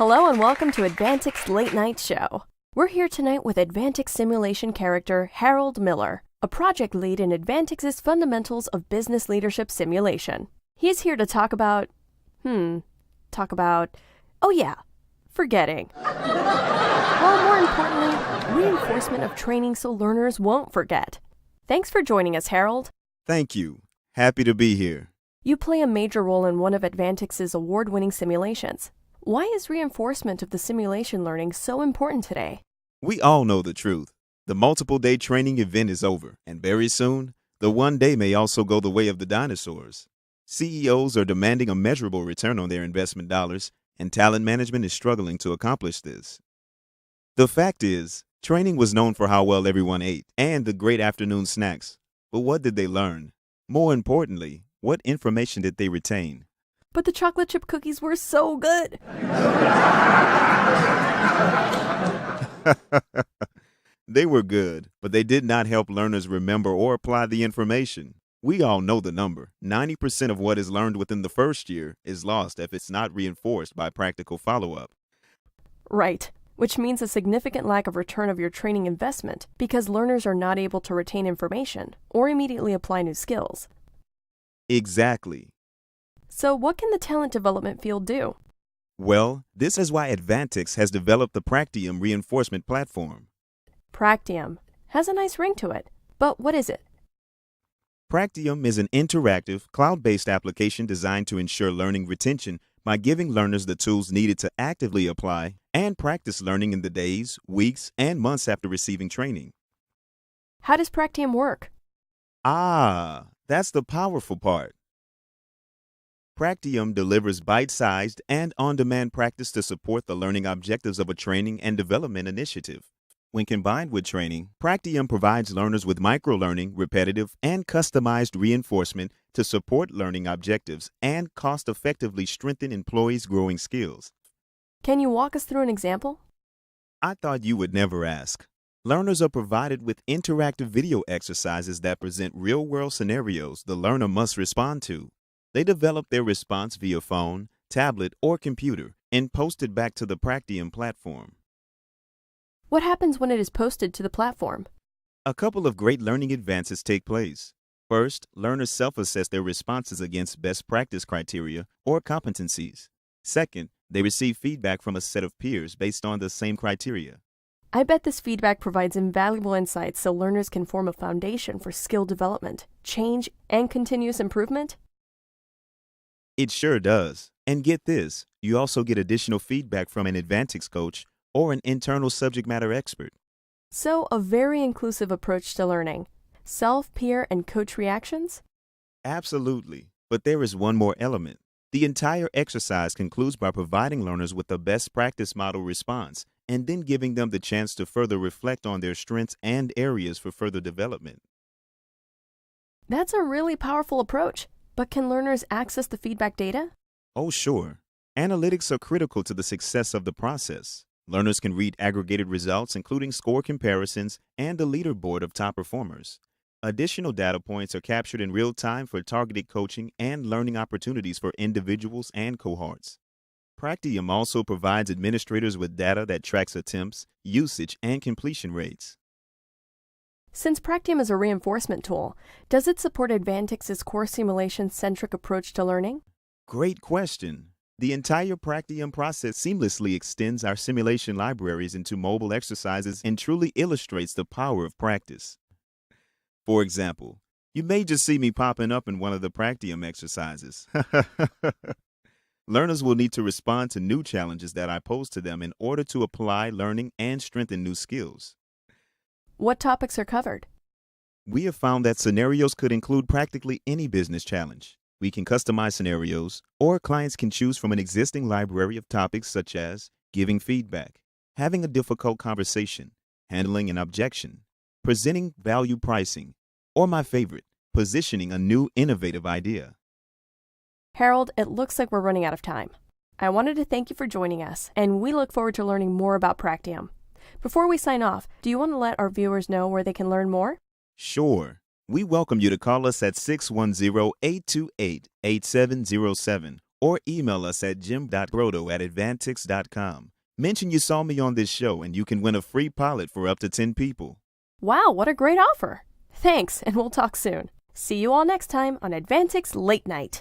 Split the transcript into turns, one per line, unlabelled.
Hello and welcome to Advantexe Late Night Show. We're here tonight with Advantexe simulation character Harold Miller, a project lead in Advantexe's Fundamentals of Business Leadership Simulation. He's here to talk about, forgetting. Well, more importantly, reinforcement of training so learners won't forget. Thanks for joining us, Harold.
Thank you. Happy to be here.
You play a major role in one of Advantexe's award-winning simulations. Why is reinforcement of the simulation learning so important today?
We all know the truth. The multiple-day training event is over, and very soon, the one day may also go the way of the dinosaurs. CEOs are demanding a measurable return on their investment dollars, and talent management is struggling to accomplish this. The fact is, training was known for how well everyone ate and the great afternoon snacks. But what did they learn? More importantly, what information did they retain?
But the chocolate chip cookies were so good.
They were good, but they did not help learners remember or apply the information. We all know the number. 90% of what is learned within the first year is lost if it's not reinforced by practical follow-up.
Right, which means a significant lack of return of your training investment because learners are not able to retain information or immediately apply new skills.
Exactly.
So what can the talent development field do?
Well, this is why Advantexe has developed the Practicum reinforcement platform.
Practicum has a nice ring to it, but what is it?
Practicum is an interactive, cloud-based application designed to ensure learning retention by giving learners the tools needed to actively apply and practice learning in the days, weeks, and months after receiving training.
How does Practicum work?
That's the powerful part. Practicum delivers bite-sized and on-demand practice to support the learning objectives of a training and development initiative. When combined with training, Practicum provides learners with micro-learning, repetitive, and customized reinforcement to support learning objectives and cost-effectively strengthen employees' growing skills.
Can you walk us through an example?
I thought you would never ask. Learners are provided with interactive video exercises that present real-world scenarios the learner must respond to. They develop their response via phone, tablet, or computer and post it back to the Practicum platform.
What happens when it is posted to the platform?
A couple of great learning advances take place. First, learners self-assess their responses against best practice criteria or competencies. Second, they receive feedback from a set of peers based on the same criteria.
I bet this feedback provides invaluable insights so learners can form a foundation for skill development, change, and continuous improvement.
It sure does. And get this, you also get additional feedback from an Advantexe coach or an internal subject matter expert.
So, a very inclusive approach to learning. Self, peer, and coach reactions?
Absolutely. But there is one more element. The entire exercise concludes by providing learners with a best practice model response and then giving them the chance to further reflect on their strengths and areas for further development.
That's a really powerful approach. But can learners access the feedback data?
Oh, sure. Analytics are critical to the success of the process. Learners can read aggregated results, including score comparisons and the leaderboard of top performers. Additional data points are captured in real time for targeted coaching and learning opportunities for individuals and cohorts. Practicum also provides administrators with data that tracks attempts, usage, and completion rates.
Since Practicum is a reinforcement tool, does it support Advantexe's core simulation-centric approach to learning?
Great question. The entire Practicum process seamlessly extends our simulation libraries into mobile exercises and truly illustrates the power of practice. For example, you may just see me popping up in one of the Practicum exercises. Learners will need to respond to new challenges that I pose to them in order to apply learning and strengthen new skills.
What topics are covered?
We have found that scenarios could include practically any business challenge. We can customize scenarios, or clients can choose from an existing library of topics such as giving feedback, having a difficult conversation, handling an objection, presenting value pricing, or my favorite, positioning a new innovative idea.
Harold, it looks like we're running out of time. I wanted to thank you for joining us, and we look forward to learning more about Practicum. Before we sign off, do you want to let our viewers know where they can learn more?
Sure. We welcome you to call us at 610-828-8707 or email us at jim.grotto@advantexe.com. Mention you saw me on this show and you can win a free pilot for up to 10 people.
Wow, what a great offer. Thanks, and we'll talk soon. See you all next time on Advantexe Late Night.